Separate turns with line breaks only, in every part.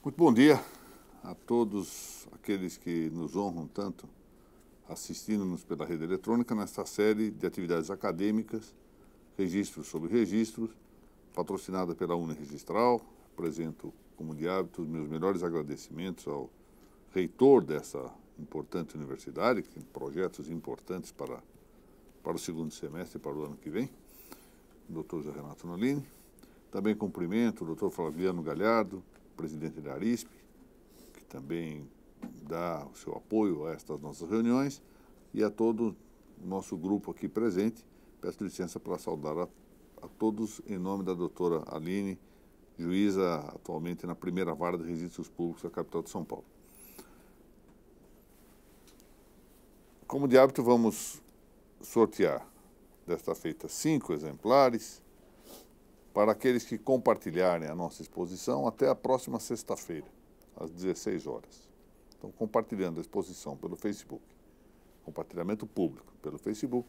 Muito bom dia a todos aqueles que nos honram tanto assistindo-nos pela rede eletrônica nesta série de atividades acadêmicas, registros sobre registros, patrocinada pela Uniregistral. Apresento, como de hábito, os meus melhores agradecimentos ao reitor dessa importante universidade, que tem projetos importantes para o segundo semestre e para o ano que vem, o Dr. José Renato Nolini. Também cumprimento o Dr. Flaviano Galhardo, presidente da ARISP, que também dá o seu apoio a estas nossas reuniões, e a todo o nosso grupo aqui presente. Peço licença para saudar a todos em nome da doutora Aline, juíza atualmente na primeira vara de registros públicos da capital de São Paulo. Como de hábito, vamos sortear desta feita 5 exemplares para aqueles que compartilharem a nossa exposição até a próxima sexta-feira, às 16 horas. Então, compartilhando a exposição pelo Facebook, compartilhamento público pelo Facebook,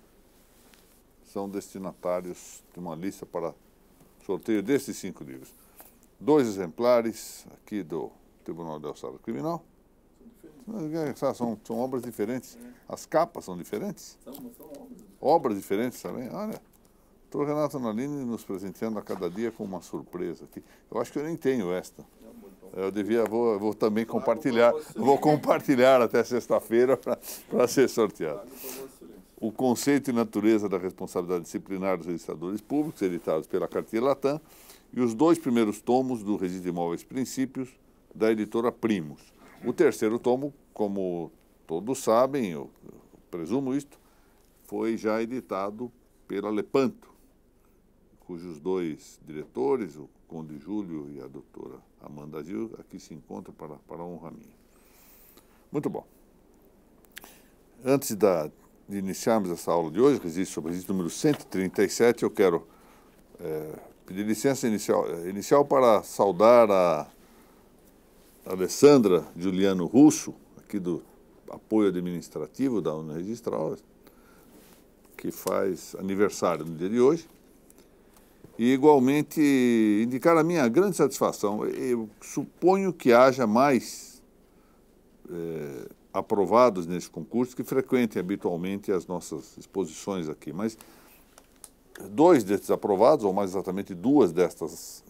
são destinatários de uma lista para sorteio desses 5 livros. 2 exemplares aqui do Tribunal de Alçada Criminal. São obras diferentes. As capas são diferentes? São obras diferentes também. Olha, o Dr. Renato Nolini nos presenteando a cada dia com uma surpresa aqui. Eu acho que eu nem tenho esta. Vou também compartilhar. Vou compartilhar até sexta-feira para ser sorteado. O Conceito e Natureza da Responsabilidade Disciplinar dos Registradores Públicos, editados pela Cartier Latam, e os 2 primeiros tomos do Registro de Imóveis Princípios, da editora Primos. O terceiro tomo, como todos sabem, eu presumo isto, foi já editado pela Lepanto, cujos 2 diretores, o Conde Júlio e a doutora Amanda Gil, aqui se encontram para a honra minha. Muito bom. Antes de iniciarmos essa aula de hoje, registro sobre registro número 137, eu quero pedir licença inicial para saudar a Alessandra Juliano Russo, aqui do apoio administrativo da Uniregistral, que faz aniversário no dia de hoje. E, igualmente, indicar a minha grande satisfação. Eu suponho que haja mais aprovados nesse concurso que frequentem habitualmente as nossas exposições aqui. Mas 2 desses aprovados, ou mais exatamente 2 destas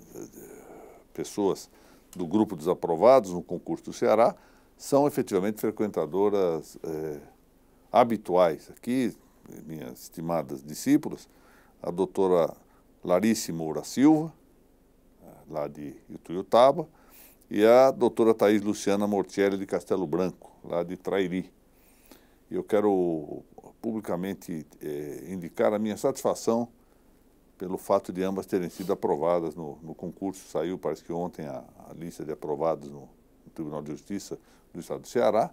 pessoas do grupo dos aprovados no concurso do Ceará, são efetivamente frequentadoras habituais aqui, minhas estimadas discípulas, a doutora Larice Moura Silva, lá de Ituiutaba, e a doutora Thaís Luciana Mortielli de Castelo Branco, lá de Trairi. Eu quero publicamente indicar a minha satisfação pelo fato de ambas terem sido aprovadas no concurso. Saiu, parece que ontem, a lista de aprovados no Tribunal de Justiça do Estado do Ceará,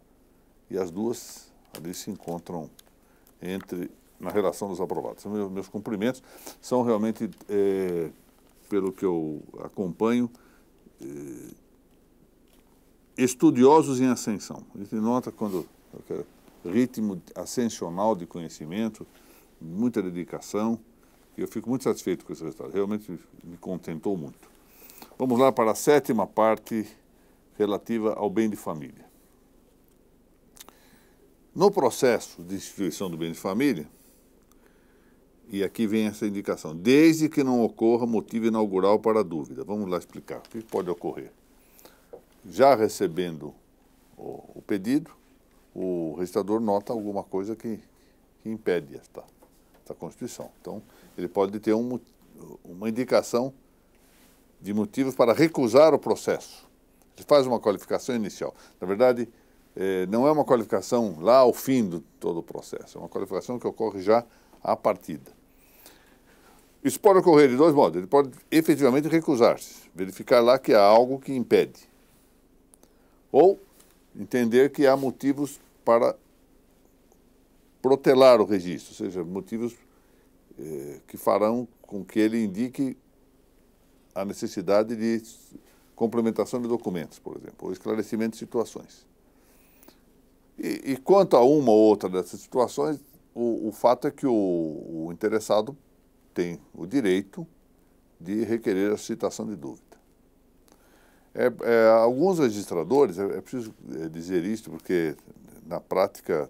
e as 2 ali se encontram na relação dos aprovados. Meus cumprimentos são realmente, pelo que eu acompanho, estudiosos em ascensão. A gente nota quando ritmo ascensional de conhecimento, muita dedicação, e eu fico muito satisfeito com esse resultado. Realmente me contentou muito. Vamos lá para a 7ª parte relativa ao bem de família. No processo de instituição do bem de família, e aqui vem essa indicação, desde que não ocorra motivo inaugural para a dúvida. Vamos lá explicar o que pode ocorrer. Já recebendo o pedido, o registrador nota alguma coisa que impede esta constituição. Então, ele pode ter uma indicação de motivos para recusar o processo. Ele faz uma qualificação inicial. Na verdade, não é uma qualificação lá ao fim de todo o processo, é uma qualificação que ocorre já à partida. Isso pode ocorrer de 2 modos. Ele pode efetivamente recusar-se, verificar lá que há algo que impede, ou entender que há motivos para protelar o registro, ou seja, motivos que farão com que ele indique a necessidade de complementação de documentos, por exemplo, ou esclarecimento de situações. E quanto a uma ou outra dessas situações, o fato é que o interessado tem o direito de requerer a citação de dúvida. Alguns registradores, é preciso dizer isso, porque na prática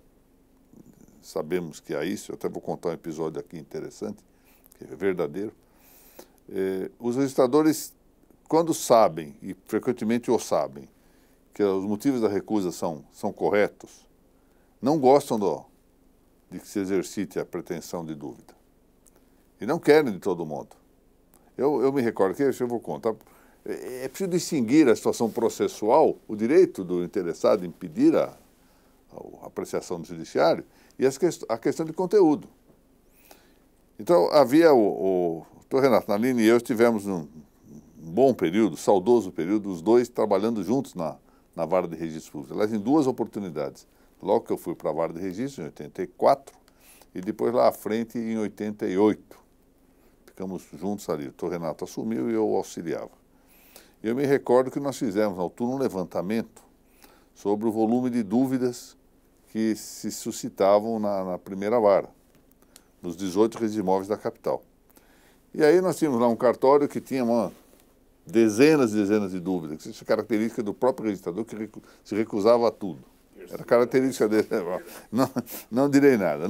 sabemos que há isso. Eu até vou contar um episódio aqui interessante, que é verdadeiro. Os registradores, quando sabem, e frequentemente o sabem, que os motivos da recusa são corretos, não gostam de que se exercite a pretensão de dúvida. E não querem de todo modo. Eu me recordo que, eu vou contar, é preciso distinguir a situação processual, o direito do interessado em pedir a apreciação do judiciário, e a questão de conteúdo. Então, havia o Dr. Renato Nalini e eu estivemos num bom período, saudoso período, os dois trabalhando juntos na Vara de Registro Público. Aliás, em duas oportunidades. Logo que eu fui para a Vara de Registro, em 84, e depois lá à frente, em 88. Ficamos juntos ali. O Dr. Renato assumiu e eu auxiliava. E eu me recordo que nós fizemos, na altura, um levantamento sobre o volume de dúvidas que se suscitavam na primeira vara, nos 18 registros de imóveis da capital. E aí nós tínhamos lá um cartório que tinha dezenas e dezenas de dúvidas, isso é característica do próprio registrador, que se recusava a tudo. Era característica dele. Não direi nada,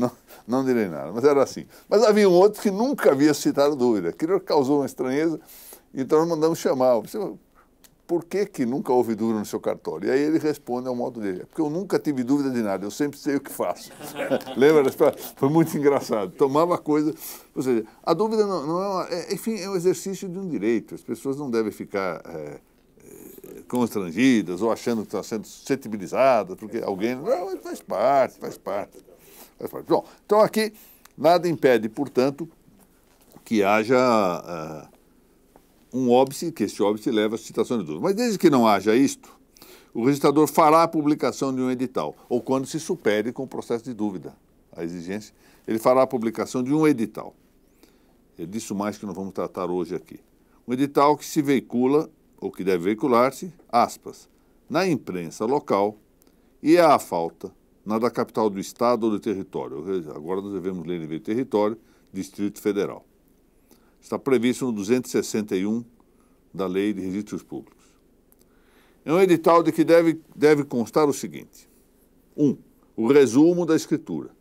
não direi nada, mas era assim. Mas havia um outro que nunca havia suscitado dúvida, aquilo causou uma estranheza, então nós mandamos chamar. Por que nunca houve dúvida no seu cartório? E aí ele responde ao modo dele: porque eu nunca tive dúvida de nada, eu sempre sei o que faço. Lembra? Foi muito engraçado. Tomava coisa... Ou seja, a dúvida não é enfim, é um exercício de um direito. As pessoas não devem ficar constrangidas ou achando que estão sendo suscetibilizadas, porque alguém... Não, faz parte. Bom, então aqui nada impede, portanto, que haja... um óbice, que esse óbice leva à citação de dúvida. Mas desde que não haja isto, o registrador fará a publicação de um edital, ou quando se supere com o processo de dúvida, a exigência, ele fará a publicação de um edital. É disso mais que nós vamos tratar hoje aqui. Um edital que se veicula, ou que deve veicular-se, aspas, na imprensa local e à falta na da capital do estado ou do território. Agora nós devemos ler nível território, Distrito Federal. Está previsto no 261 da Lei de Registros Públicos. É um edital de que deve constar o seguinte: 1. O resumo da escritura.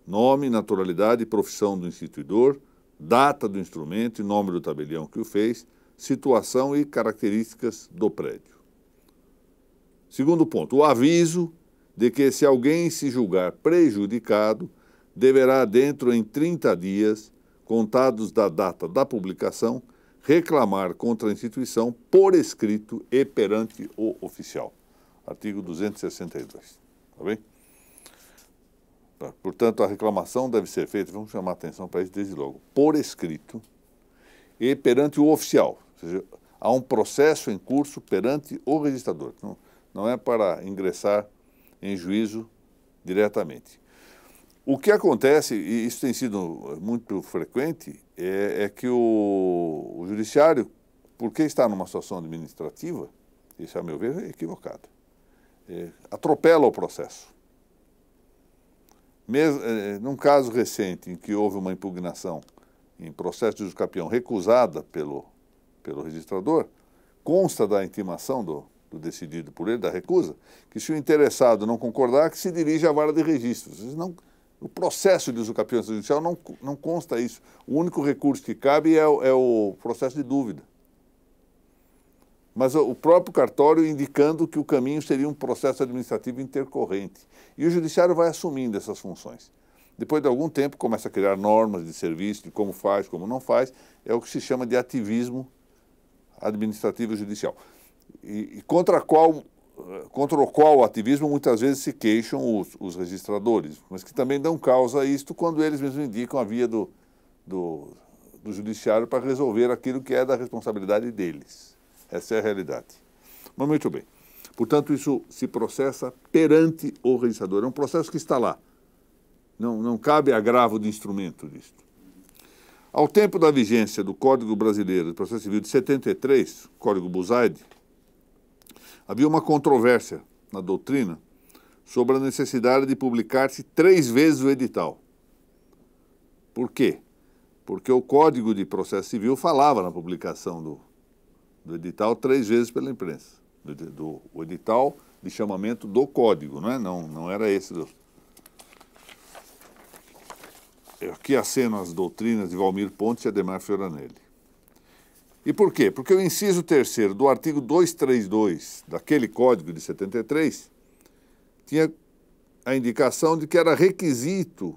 Nome, naturalidade e profissão do instituidor, data do instrumento e nome do tabelião que o fez, situação e características do prédio. Segundo ponto, o aviso de que se alguém se julgar prejudicado, deverá, dentro em 30 dias, contados da data da publicação, reclamar contra a instituição por escrito e perante o oficial. Artigo 262. Tá bem? Portanto, a reclamação deve ser feita, vamos chamar a atenção para isso desde logo, por escrito e perante o oficial. Ou seja, há um processo em curso perante o registrador. Não é para ingressar em juízo diretamente. O que acontece, e isso tem sido muito frequente, é que o judiciário, porque está numa situação administrativa, isso a meu ver é equivocado, atropela o processo. Num caso recente em que houve uma impugnação em processo de usucapião recusada pelo registrador, consta da intimação do decidido por ele, da recusa, que se o interessado não concordar, que se dirige à vara de registros. O processo de usucapião judicial não consta isso. O único recurso que cabe é o processo de dúvida. Mas o próprio cartório indicando que o caminho seria um processo administrativo intercorrente. E o judiciário vai assumindo essas funções. Depois de algum tempo, começa a criar normas de serviço, de como faz, como não faz. É o que se chama de ativismo administrativo e judicial. E contra o qual o ativismo muitas vezes se queixam os registradores, mas que também dão causa a isto quando eles mesmos indicam a via do judiciário para resolver aquilo que é da responsabilidade deles. Essa é a realidade. Mas muito bem. Portanto, isso se processa perante o registrador. É um processo que está lá. Não cabe agravo de instrumento disto. Ao tempo da vigência do Código Brasileiro de Processo Civil de 73, Código Buzaide, havia uma controvérsia na doutrina sobre a necessidade de publicar-se 3 vezes o edital. Por quê? Porque o Código de Processo Civil falava na publicação do edital 3 vezes pela imprensa. O edital de chamamento do código, não é? Não era esse. Aqui aceno as doutrinas de Valmir Pontes e Adhemar Fioranelli. E por quê? Porque o inciso 3º do artigo 232 daquele código de 73 tinha a indicação de que era requisito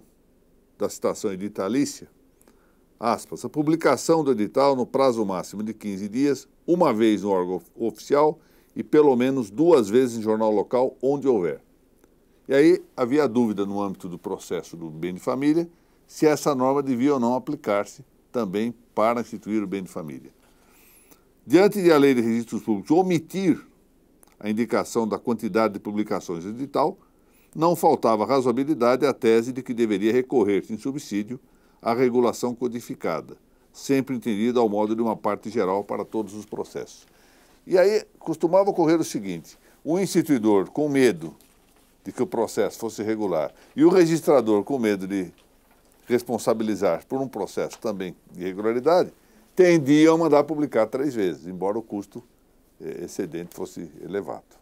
da citação editalícia, aspas, a publicação do edital no prazo máximo de 15 dias, uma vez no órgão oficial e pelo menos 2 vezes em jornal local, onde houver. E aí havia dúvida no âmbito do processo do bem de família se essa norma devia ou não aplicar-se também para instituir o bem de família. Diante de a lei de registros públicos omitir a indicação da quantidade de publicações do edital, não faltava razoabilidade à tese de que deveria recorrer-se em subsídio à regulação codificada, sempre entendida ao modo de uma parte geral para todos os processos. E aí costumava ocorrer o seguinte: o instituidor com medo de que o processo fosse regular e o registrador com medo de responsabilizar por um processo também de irregularidade, tendiam a mandar publicar 3 vezes, embora o custo excedente fosse elevado.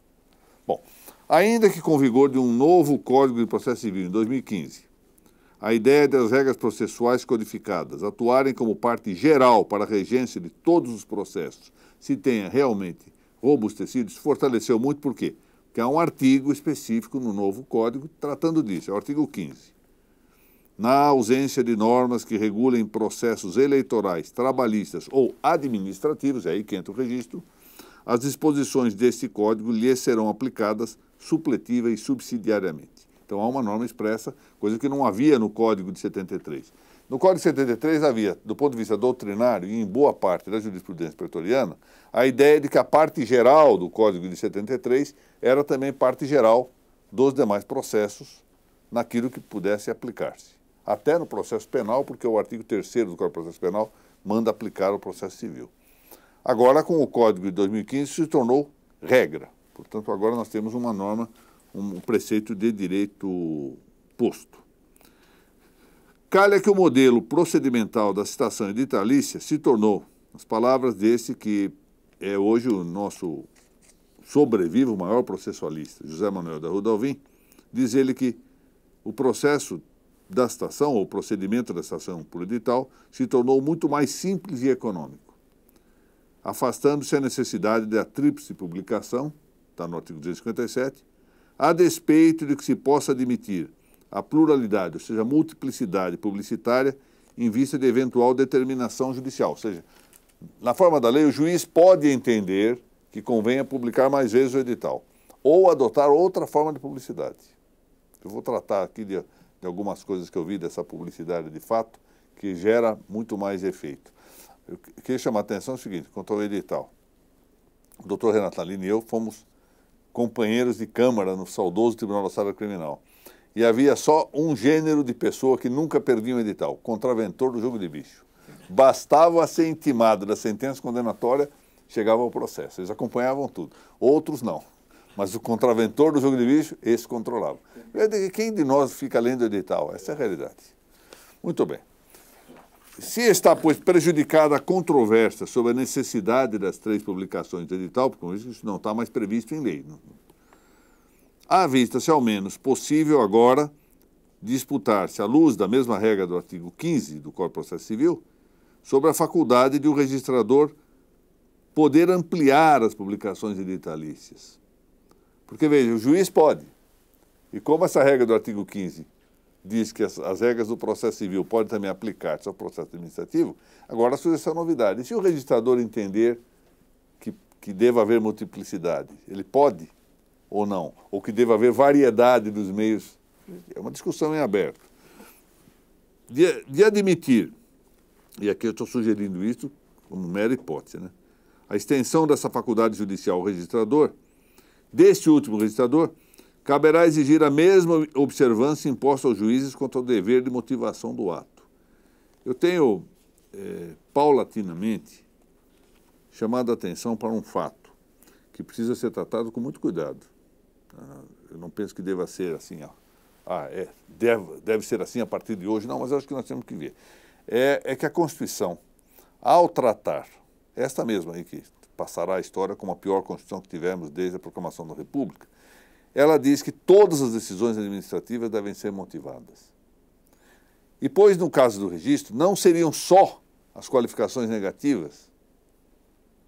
Bom, ainda que com vigor de um novo Código de Processo Civil em 2015, a ideia das regras processuais codificadas atuarem como parte geral para a regência de todos os processos se tenha realmente robustecido, se fortaleceu muito. Por quê? Porque há um artigo específico no novo Código tratando disso, é o artigo 15. Na ausência de normas que regulem processos eleitorais, trabalhistas ou administrativos, é aí que entra o registro, as disposições deste Código lhes serão aplicadas supletiva e subsidiariamente. Então há uma norma expressa, coisa que não havia no Código de 73. No Código de 73 havia, do ponto de vista doutrinário e em boa parte da jurisprudência pretoriana, a ideia de que a parte geral do Código de 73 era também parte geral dos demais processos naquilo que pudesse aplicar-se. Até no processo penal, porque o artigo 3º do Código de Processo Penal manda aplicar o processo civil. Agora, com o Código de 2015, se tornou regra. Portanto, agora nós temos uma norma, um preceito de direito posto. Calha que o modelo procedimental da citação editalícia se tornou, as palavras desse que é hoje o nosso sobrevivo, o maior processualista, José Manuel da Rua Alvim, diz ele que o processo da citação, ou o procedimento da citação por edital, se tornou muito mais simples e econômico, afastando-se a necessidade da tríplice publicação, está no artigo 257, a despeito de que se possa admitir a pluralidade, ou seja, a multiplicidade publicitária, em vista de eventual determinação judicial. Ou seja, na forma da lei, o juiz pode entender que convenha publicar mais vezes o edital, ou adotar outra forma de publicidade. Eu vou tratar aqui de algumas coisas que eu vi dessa publicidade de fato, que gera muito mais efeito. Eu queria chamar a atenção o seguinte, quanto ao edital. O doutor Renato Nalini e eu fomos companheiros de câmara no saudoso Tribunal da Sala Criminal. E havia só um gênero de pessoa que nunca perdia um edital, contraventor do jogo de bicho. Bastava ser intimado da sentença condenatória, chegava ao processo. Eles acompanhavam tudo. Outros não. Mas o contraventor do jogo de bicho, esse controlava. Quem de nós fica lendo o edital? Essa é a realidade. Muito bem. Se está, pois, prejudicada a controvérsia sobre a necessidade das 3 publicações do edital, porque isso não está mais previsto em lei. À vista-se, ao menos, possível agora disputar-se, à luz da mesma regra do artigo 15 do Código de Processo Civil, sobre a faculdade de um registrador poder ampliar as publicações editalícias. Porque, veja, o juiz pode. E como essa regra do artigo 15 diz que as regras do processo civil podem também aplicar-se ao processo administrativo, agora surge essa novidade. E se o registrador entender que deva haver multiplicidade, ele pode ou não? Ou que deva haver variedade dos meios? É uma discussão em aberto. De admitir, e aqui eu estou sugerindo isso como mera hipótese, né? A extensão dessa faculdade judicial ao registrador, deste último registrador, caberá exigir a mesma observância imposta aos juízes quanto ao dever de motivação do ato. Eu tenho, paulatinamente, chamado a atenção para um fato que precisa ser tratado com muito cuidado. Eu não penso que deva ser assim, deve ser assim a partir de hoje, não, mas eu acho que nós temos que ver. É que a Constituição, ao tratar, esta mesma aí que passará a história como a pior Constituição que tivemos desde a proclamação da República. Ela diz que todas as decisões administrativas devem ser motivadas. E pois, no caso do registro, não seriam só as qualificações negativas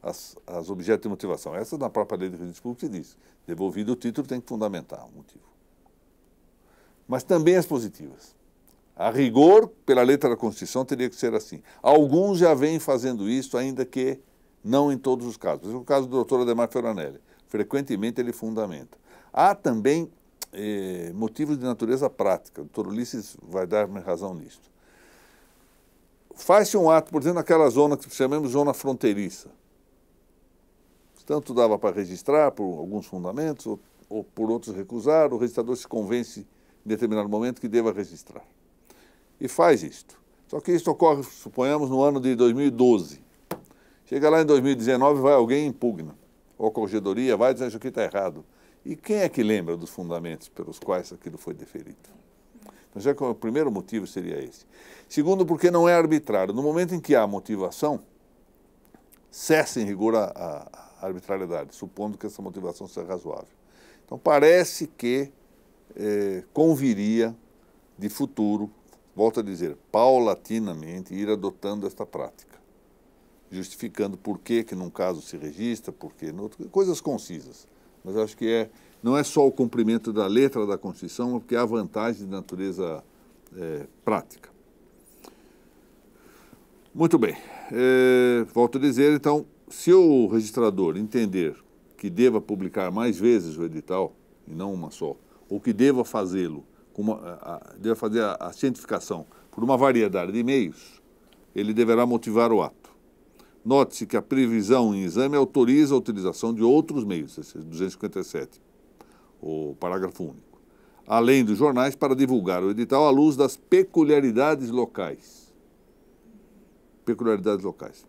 as objetos de motivação. Essa na própria lei de registro público se diz. Devolvido o título tem que fundamentar o motivo. Mas também as positivas. A rigor, pela letra da Constituição, teria que ser assim. Alguns já vêm fazendo isso, ainda que não em todos os casos. Por exemplo, o caso do doutor Ademar Fioranelli. Frequentemente ele fundamenta. Há também motivos de natureza prática. O doutor Ulisses vai dar-me razão nisto. Faz-se um ato, por exemplo, naquela zona que chamamos zona fronteiriça. Tanto dava para registrar por alguns fundamentos ou por outros recusar, o registrador se convence em determinado momento que deva registrar. E faz isto. Só que isso ocorre, suponhamos, no ano de 2012. Chega lá em 2019, vai alguém e impugna. Ou a corregedoria vai dizer que isso aqui está errado. E quem é que lembra dos fundamentos pelos quais aquilo foi deferido? Então, já que o primeiro motivo seria esse. Segundo, porque não é arbitrário. No momento em que há motivação, cessa em rigor a arbitrariedade, supondo que essa motivação seja razoável. Então, parece que conviria, de futuro, volto a dizer, paulatinamente, ir adotando esta prática, justificando por que num caso se registra, por que no outro, coisas concisas. Mas acho que não é só o cumprimento da letra da Constituição, mas porque há vantagens de natureza prática. Muito bem. Volto a dizer, então, se o registrador entender que deva publicar mais vezes o edital, e não uma só, ou que deva fazê-lo, deva fazer a cientificação por uma variedade de meios, ele deverá motivar o ato. Note-se que a previsão em exame autoriza a utilização de outros meios, esse 257, o parágrafo único, além dos jornais, para divulgar o edital à luz das peculiaridades locais. Peculiaridades locais.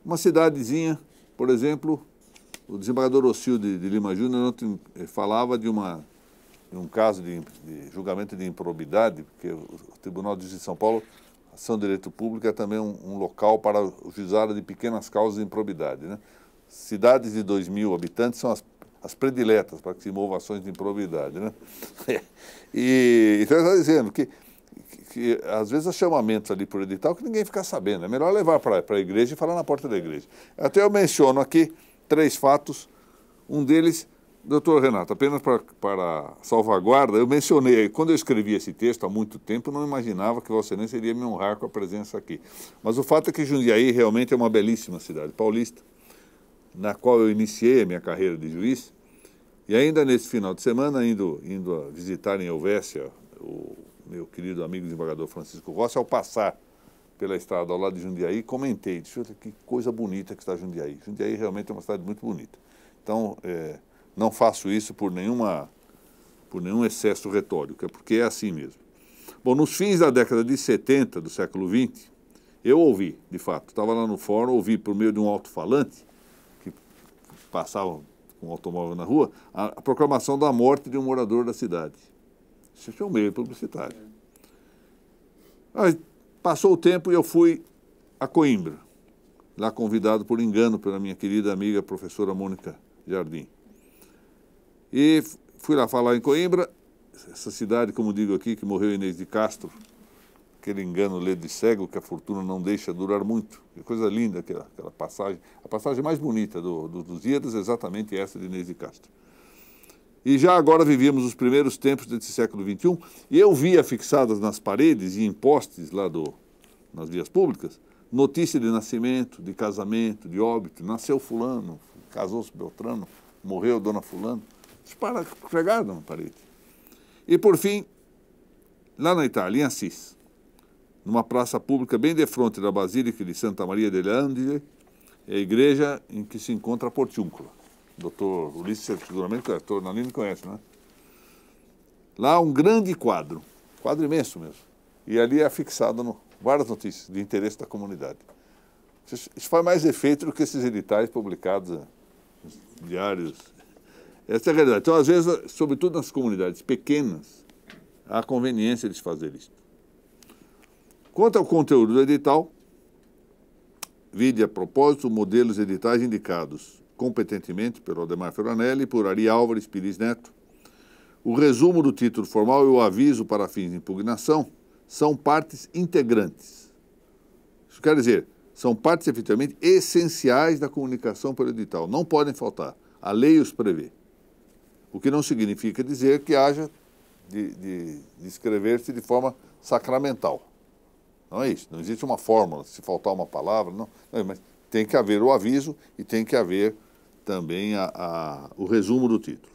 Uma cidadezinha, por exemplo, o desembargador Ocil de Lima Júnior ontem falava de um caso de julgamento de improbidade, porque o Tribunal de Justiça de São Paulo, ação de direito público, é também um local para o juizado de pequenas causas de improbidade, né? Cidades de 2.000 habitantes são as prediletas para que se movam ações de improbidade, né? E então ele está dizendo que às vezes há chamamentos ali por edital que ninguém fica sabendo. É melhor levar para a igreja e falar na porta da igreja. Até eu menciono aqui 3 fatos. Um deles, doutor Renato, apenas para salvaguarda, eu mencionei, quando eu escrevi esse texto há muito tempo, não imaginava que Vossa Excelência iria me honrar com a presença aqui. Mas o fato é que Jundiaí realmente é uma belíssima cidade paulista, na qual eu iniciei a minha carreira de juiz, e ainda nesse final de semana, indo a visitar em Helvécia o meu querido amigo desembargador Francisco Rossi, ao passar pela estrada ao lado de Jundiaí, comentei, disse, que coisa bonita que está Jundiaí. Jundiaí realmente é uma cidade muito bonita. Então, não faço isso por nenhum excesso retórico, é porque é assim mesmo. Bom, nos fins da década de 70 do século XX, eu ouvi, de fato, estava lá no fórum, ouvi por meio de um alto-falante, que passava com um automóvel na rua, a proclamação da morte de um morador da cidade. Isso é um meio publicitário. Aí, passou o tempo e eu fui a Coimbra, lá convidado por engano pela minha querida amiga professora Mônica Jardim. E fui lá falar em Coimbra, essa cidade, como digo aqui, que morreu Inês de Castro, aquele engano ledo de cego que a fortuna não deixa durar muito. Que coisa linda aquela passagem. A passagem mais bonita dos Idas é exatamente essa de Inês de Castro. E já agora vivíamos os primeiros tempos desse século XXI, e eu via fixadas nas paredes e em postes lá nas vias públicas, notícia de nascimento, de casamento, de óbito, nasceu fulano, casou-se Beltrano, morreu dona fulano, pregado na parede. E por fim, lá na Itália, em Assis, numa praça pública bem defronte da Basílica de Santa Maria delle Angeli, é a igreja em que se encontra a Portiúncula. Doutor Ulisses, seguramente, o doutor Nanini conhece, né? Lá um grande quadro imenso mesmo. E ali é fixado várias notícias de interesse da comunidade. Isso faz mais efeito do que esses editais publicados nos diários. Essa é a realidade. Então, às vezes, sobretudo nas comunidades pequenas, há conveniência de se fazer isso. Quanto ao conteúdo do edital, vide a propósito modelos editais indicados competentemente pelo Ademar Ferranelli e por Ari Álvares Pires Neto. O resumo do título formal e o aviso para fins de impugnação são partes integrantes. Isso quer dizer, são partes efetivamente essenciais da comunicação pelo edital, não podem faltar. A lei os prevê. O que não significa dizer que haja de escrever-se de forma sacramental. Não é isso, não existe uma fórmula, se faltar uma palavra, não, mas tem que haver o aviso e tem que haver também o resumo do título.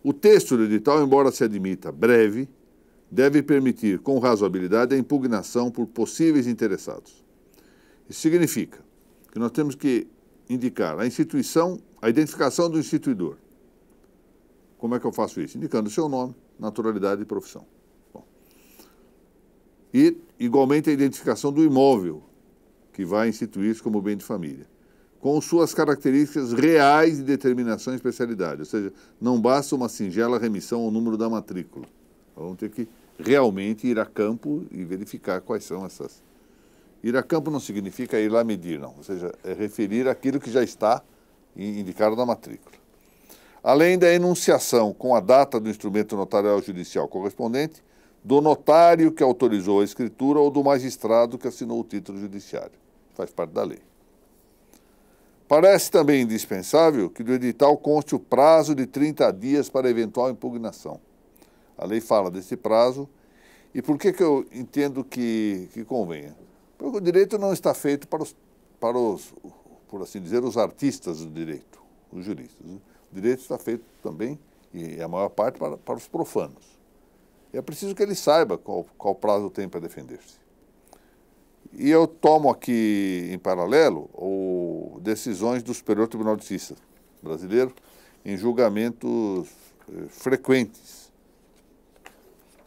O texto do edital, embora se admita breve, deve permitir com razoabilidade a impugnação por possíveis interessados. Isso significa que nós temos que indicar a instituição, a identificação do instituidor. Como é que eu faço isso? Indicando o seu nome, naturalidade e profissão. Bom. E, igualmente, a identificação do imóvel que vai instituir-se como bem de família, com suas características reais de determinação e especialidade. Ou seja, não basta uma singela remissão ao número da matrícula. Vamos ter que realmente ir a campo e verificar quais são essas. Ir a campo não significa ir lá medir, não. Ou seja, é referir aquilo que já está indicado na matrícula. Além da enunciação com a data do instrumento notarial judicial correspondente, do notário que autorizou a escritura ou do magistrado que assinou o título judiciário. Faz parte da lei. Parece também indispensável que do edital conste o prazo de 30 dias para eventual impugnação. A lei fala desse prazo. E por que eu entendo que convenha? Porque o direito não está feito para os, por assim dizer, os artistas do direito, os juristas. O direito está feito também, e a maior parte, para os profanos. E é preciso que ele saiba qual prazo tem para defender-se. E eu tomo aqui, em paralelo, decisões do Superior Tribunal de Justiça brasileiro em julgamentos frequentes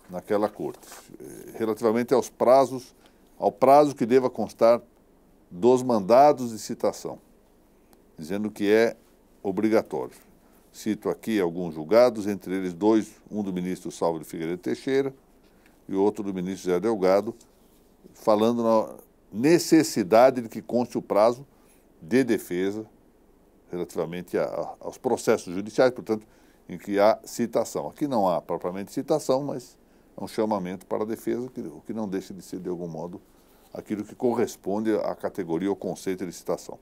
naquela corte, relativamente aos prazos, ao prazo que deva constar dos mandados de citação, dizendo que é obrigatório. Cito aqui alguns julgados, entre eles dois, um do ministro Salvo de Figueiredo Teixeira e outro do ministro Zé Delgado, falando na necessidade de que conste o prazo de defesa relativamente aos processos judiciais, portanto, em que há citação. Aqui não há propriamente citação, mas é um chamamento para a defesa, o que não deixa de ser, de algum modo, aquilo que corresponde à categoria ou conceito de citação.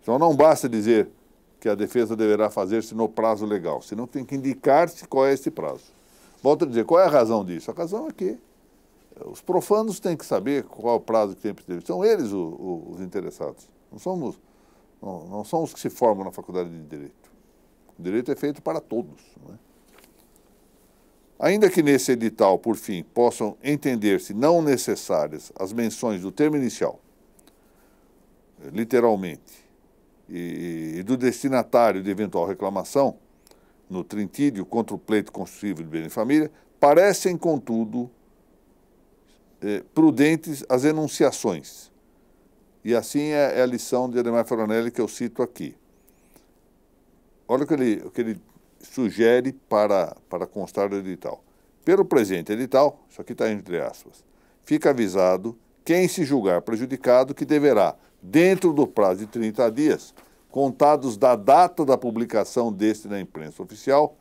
Então, não basta dizer que a defesa deverá fazer-se no prazo legal, senão tem que indicar-se qual é esse prazo. Volto a dizer, qual é a razão disso? A razão é que os profanos têm que saber qual é o prazo que tem para defesa. São eles os interessados. Não são os que se formam na faculdade de Direito. O direito é feito para todos, não é? Ainda que nesse edital, por fim, possam entender-se não necessárias as menções do termo inicial, literalmente, e do destinatário de eventual reclamação, no trintídio contra o pleito constitutivo de bem de família, parecem, contudo, prudentes as enunciações. E assim é a lição de Ademar Ferranelli que eu cito aqui. Olha o que ele sugere para constar do edital. Pelo presente edital, isso aqui está entre aspas, fica avisado quem se julgar prejudicado que deverá, dentro do prazo de 30 dias, contados da data da publicação deste na imprensa oficial,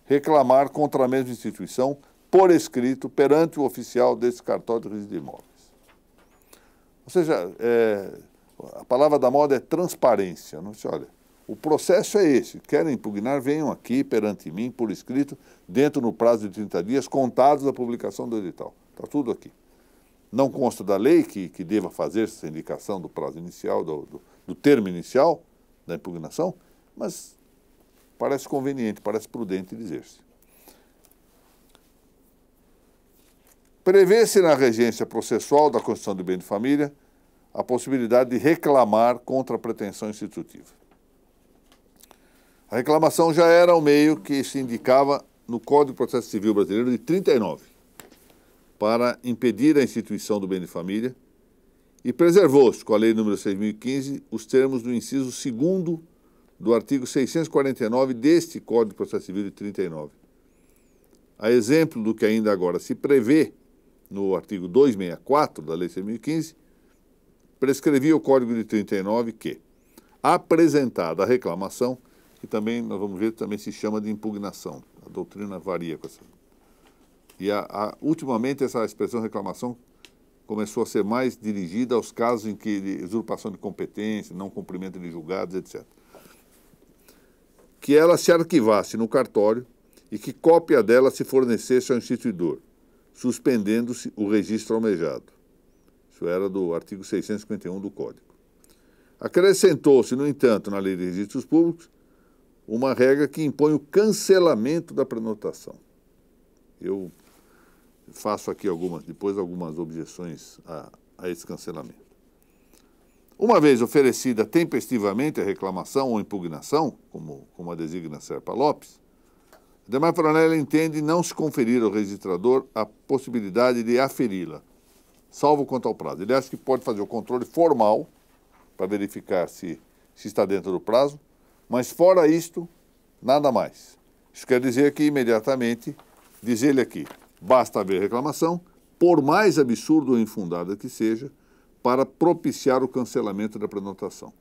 reclamar contra a mesma instituição por escrito perante o oficial desse cartório de registro de imóveis. Ou seja, a palavra da moda é transparência. Não se olha, o processo é esse. Querem impugnar, venham aqui perante mim, por escrito, dentro no prazo de 30 dias, contados da publicação do edital. Está tudo aqui. Não consta da lei que deva fazer essa indicação do prazo inicial, do termo inicial da impugnação, mas parece conveniente, parece prudente dizer-se. Prevê-se na regência processual da Constituição do Bem de Família a possibilidade de reclamar contra a pretensão institutiva. A reclamação já era o meio que se indicava no Código de Processo Civil Brasileiro de 39, para impedir a instituição do bem de família, e preservou-se, com a Lei nº 6.015, os termos do inciso 2º do artigo 649 deste Código de Processo Civil de 39. A exemplo do que ainda agora se prevê no artigo 264 da Lei 6.015, prescrevia o Código de 39 que, apresentada a reclamação, que também, nós vamos ver, também se chama de impugnação. A doutrina varia com essa. E ultimamente essa expressão reclamação começou a ser mais dirigida aos casos em que de usurpação de competência, não cumprimento de julgados, etc. Que ela se arquivasse no cartório e que cópia dela se fornecesse ao instituidor, suspendendo-se o registro almejado. Isso era do artigo 651 do Código. Acrescentou-se, no entanto, na Lei de Registros Públicos, uma regra que impõe o cancelamento da prenotação. Eu faço aqui depois algumas objeções a esse cancelamento. Uma vez oferecida tempestivamente a reclamação ou impugnação, como a designa Serpa Lopes, Adhemar Floranelli entende não se conferir ao registrador a possibilidade de aferi-la, salvo quanto ao prazo. Ele acha que pode fazer o controle formal para verificar se está dentro do prazo, mas fora isto, nada mais. Isso quer dizer que imediatamente, diz ele aqui, basta haver reclamação, por mais absurdo ou infundada que seja, para propiciar o cancelamento da prenotação.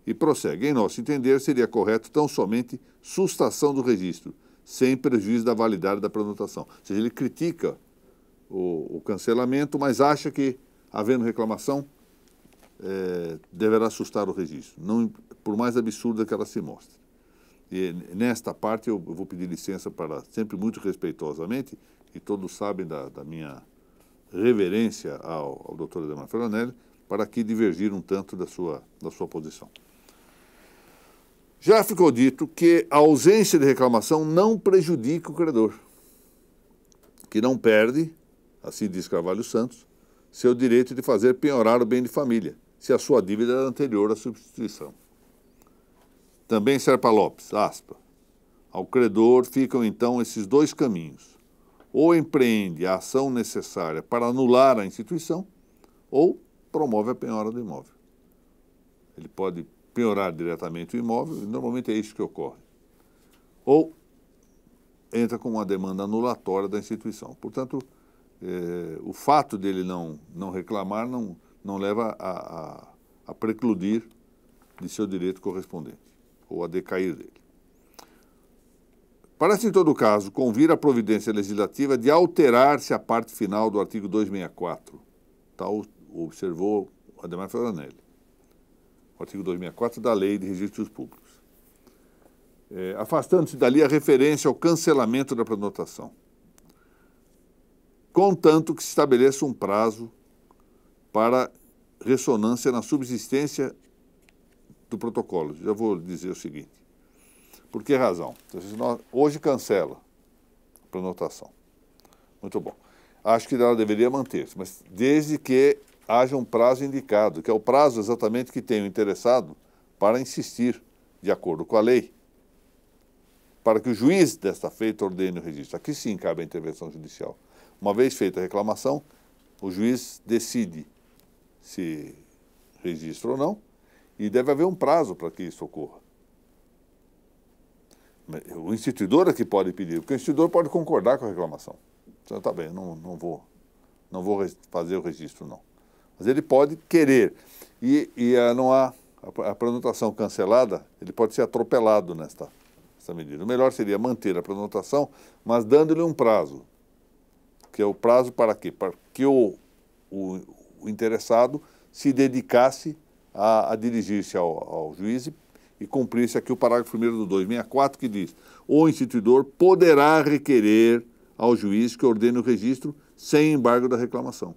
E prossegue, em nosso entender, seria correto tão somente sustação do registro, sem prejuízo da validade da prenotação. Ou seja, ele critica o cancelamento, mas acha que, havendo reclamação, deverá sustar o registro, não, por mais absurda que ela se mostre. E nesta parte eu vou pedir licença para, sempre muito respeitosamente, e todos sabem da minha reverência ao Dr. Adhemar Floranelli, para aqui divergir um tanto da sua posição. Já ficou dito que a ausência de reclamação não prejudica o credor, que não perde, assim diz Carvalho Santos, seu direito de fazer penhorar o bem de família, se a sua dívida era anterior à substituição. Também Serpa Lopes, aspa, ao credor ficam então esses dois caminhos. Ou empreende a ação necessária para anular a instituição, ou promove a penhora do imóvel. Ele pode penhorar diretamente o imóvel, e normalmente é isso que ocorre. Ou entra com uma demanda anulatória da instituição. Portanto, o fato dele não reclamar não leva a precludir de seu direito correspondente, ou a decair dele. Parece, em todo caso, convir a providência legislativa de alterar-se a parte final do artigo 264, tal observou Adhemar Floranelli, o artigo 264 da Lei de Registros Públicos, afastando-se dali a referência ao cancelamento da prenotação, contanto que se estabeleça um prazo para ressonância na subsistência do protocolo. Já vou dizer o seguinte. Por que razão? Hoje cancela a prenotação. Muito bom. Acho que ela deveria manter-se, mas desde que haja um prazo indicado, que é o prazo exatamente que tem o interessado para insistir, de acordo com a lei, para que o juiz desta feita ordene o registro. Aqui sim cabe a intervenção judicial. Uma vez feita a reclamação, o juiz decide se registra ou não, e deve haver um prazo para que isso ocorra. O instituidor é que pode pedir, porque o instituidor pode concordar com a reclamação. Então, tá bem, não vou fazer o registro, não. Mas ele pode querer. E não há a prenotação cancelada, ele pode ser atropelado nessa medida. O melhor seria manter a prenotação, mas dando-lhe um prazo. Que é o prazo para quê? Para que o interessado se dedicasse a dirigir-se ao juiz e cumprisse aqui o parágrafo 1º do 264, que diz: o instituidor poderá requerer ao juiz que ordene o registro sem embargo da reclamação.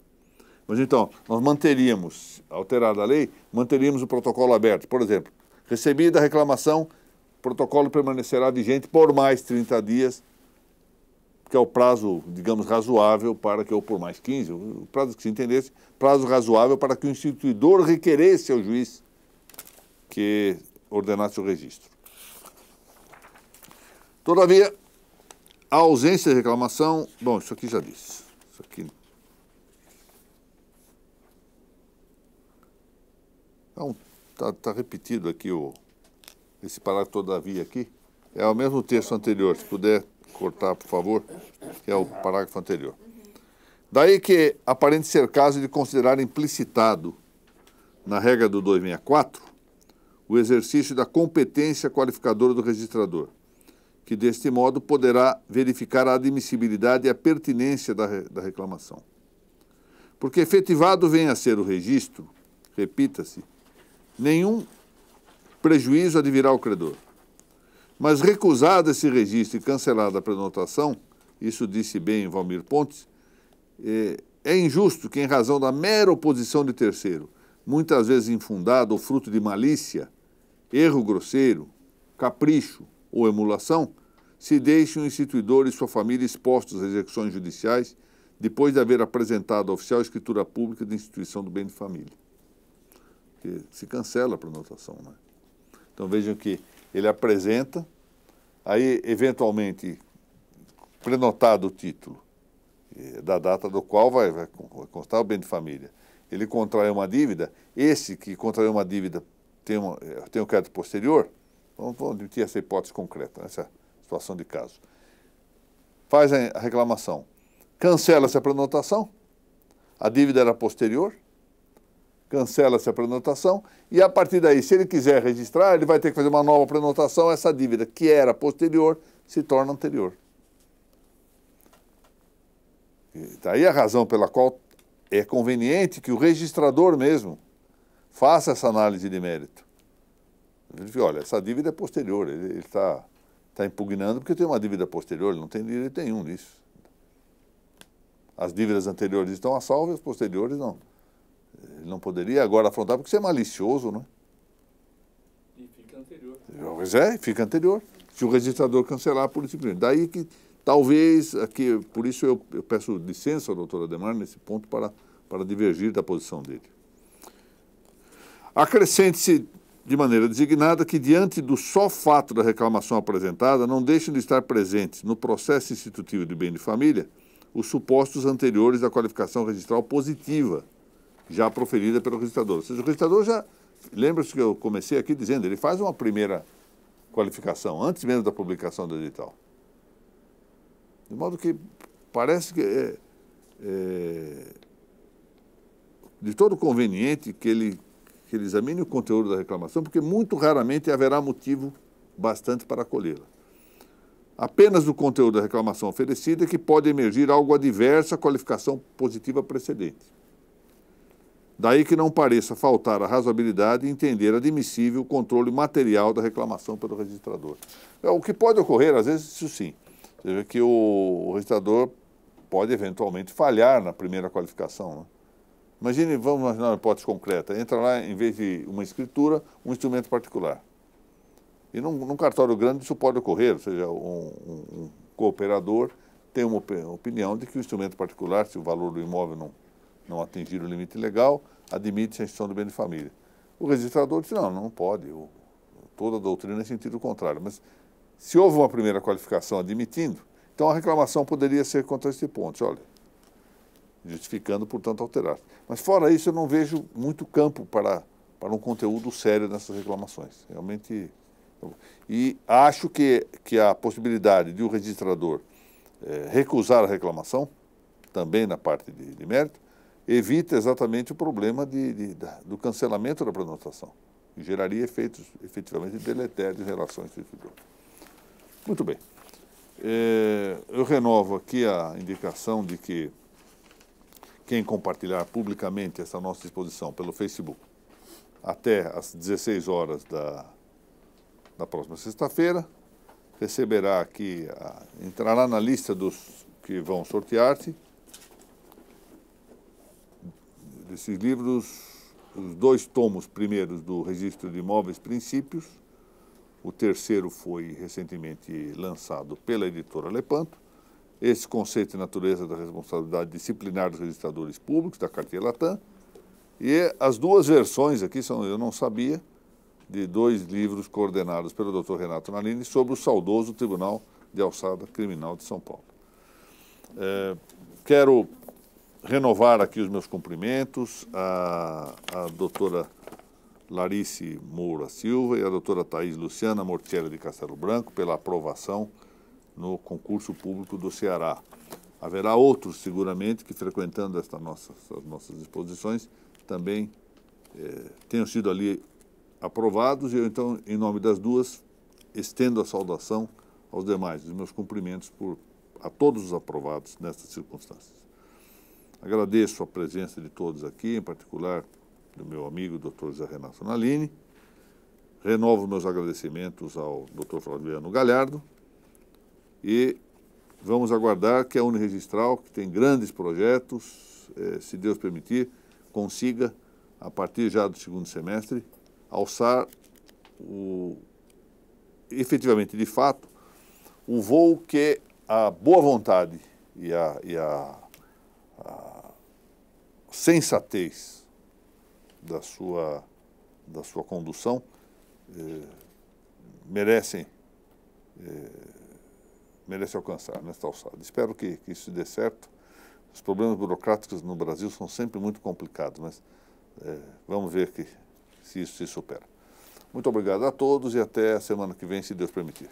Mas então, nós manteríamos, alterada a lei, manteríamos o protocolo aberto. Por exemplo, recebida a reclamação, o protocolo permanecerá vigente por mais 30 dias, que é o prazo, digamos, razoável para que, ou por mais 15, o prazo que se entendesse, prazo razoável para que o instituidor requeresse ao juiz que ordenasse o registro. Todavia, a ausência de reclamação, bom, isso aqui já disse. Isso aqui. Então, tá repetido aqui esse parágrafo todavia aqui. É o mesmo texto anterior, se puder cortar, por favor, que é o parágrafo anterior. Daí que aparente ser caso de considerar implicitado na regra do 264, o exercício da competência qualificadora do registrador, que deste modo poderá verificar a admissibilidade e a pertinência da reclamação. Porque efetivado venha a ser o registro, repita-se, nenhum prejuízo advirá ao credor. Mas recusado esse registro e cancelada a prenotação, isso disse bem Valmir Pontes, é injusto que, em razão da mera oposição de terceiro, muitas vezes infundada ou fruto de malícia, erro grosseiro, capricho ou emulação, se deixe o instituidor e sua família expostos às execuções judiciais depois de haver apresentado à oficial escritura pública de instituição do bem de família. Porque se cancela a prenotação, né? Então vejam que ele apresenta, aí eventualmente prenotado o título, da data do qual vai constar o bem de família. Ele contrai uma dívida, esse que contraiu uma dívida tem um crédito posterior, vamos admitir essa hipótese concreta, essa situação de caso. Faz a reclamação, cancela-se a prenotação, a dívida era posterior, cancela-se a prenotação e a partir daí, se ele quiser registrar, ele vai ter que fazer uma nova prenotação, essa dívida que era posterior se torna anterior. Daí a razão pela qual é conveniente que o registrador mesmo faça essa análise de mérito. Ele diz, olha, essa dívida é posterior, ele está impugnando porque tem uma dívida posterior, ele não tem direito nenhum nisso. As dívidas anteriores estão a salvo e as posteriores não. Ele não poderia agora afrontar porque isso é malicioso, não é?
E fica anterior.
Pois é, fica anterior. Se o registrador cancelar por disciplina. Daí que talvez, aqui, por isso eu peço licença ao doutor Adhemar nesse ponto para divergir da posição dele. Acrescente-se de maneira designada que, diante do só fato da reclamação apresentada, não deixem de estar presentes no processo institutivo de bem de família os supostos anteriores da qualificação registral positiva, já proferida pelo registrador. Ou seja, o registrador já, lembra-se que eu comecei aqui dizendo, ele faz uma primeira qualificação, antes mesmo da publicação do edital. De modo que parece que é de todo conveniente que ele examine o conteúdo da reclamação, porque muito raramente haverá motivo bastante para acolhê-la. Apenas do conteúdo da reclamação oferecida é que pode emergir algo adverso à qualificação positiva precedente. Daí que não pareça faltar a razoabilidade em entender admissível o controle material da reclamação pelo registrador. O que pode ocorrer, às vezes, isso sim, seja que o registrador pode eventualmente falhar na primeira qualificação, né? Imagine, vamos imaginar uma hipótese concreta, entra lá, em vez de uma escritura, um instrumento particular. E num cartório grande isso pode ocorrer, ou seja, um cooperador tem uma opinião de que o instrumento particular, se o valor do imóvel não atingir o limite legal, admite a instituição do bem de família. O registrador diz, não pode, toda a doutrina é em sentido contrário. Mas se houve uma primeira qualificação admitindo, então a reclamação poderia ser contra esse ponto, olha, justificando, portanto, alterar. Mas fora isso, eu não vejo muito campo para um conteúdo sério nessas reclamações. Realmente, e acho que a possibilidade de o registrador recusar a reclamação, também na parte de mérito, evita exatamente o problema do cancelamento da prenotação, que geraria efeitos efetivamente deletérios em relação ao instituidor. Muito bem. Eu renovo aqui a indicação de que quem compartilhar publicamente essa nossa exposição pelo Facebook até às 16 horas da próxima sexta-feira, receberá aqui, entrará na lista dos que vão sortear-se, desses livros, os 2 tomos primeiros do Registro de Imóveis Princípios, o terceiro foi recentemente lançado pela editora Lepanto, esse conceito e natureza da responsabilidade disciplinar dos registradores públicos, da Cartier Latam, e as 2 versões aqui, eu não sabia, de 2 livros coordenados pelo Dr. Renato Nalini sobre o saudoso Tribunal de Alçada Criminal de São Paulo. Quero renovar aqui os meus cumprimentos à doutora Larice Moura Silva e à doutora Thaís Luciana Mortielli de Castelo Branco pela aprovação no concurso público do Ceará. Haverá outros, seguramente, que frequentando as nossas exposições também tenham sido ali aprovados, e eu, então, em nome das duas, estendo a saudação aos demais, os meus cumprimentos a todos os aprovados nessas circunstâncias. Agradeço a presença de todos aqui, em particular do meu amigo Dr. Zé Renato Nalini. Renovo meus agradecimentos ao Dr. Flaviano Galhardo e vamos aguardar que a Uniregistral, que tem grandes projetos, se Deus permitir, consiga, a partir já do segundo semestre, alçar efetivamente, de fato, o voo que a boa vontade e a sensatez da sua condução merece alcançar nesta alçada. Espero que isso dê certo. Os problemas burocráticos no Brasil são sempre muito complicados, mas vamos ver se isso se supera. Muito obrigado a todos e até a semana que vem, se Deus permitir.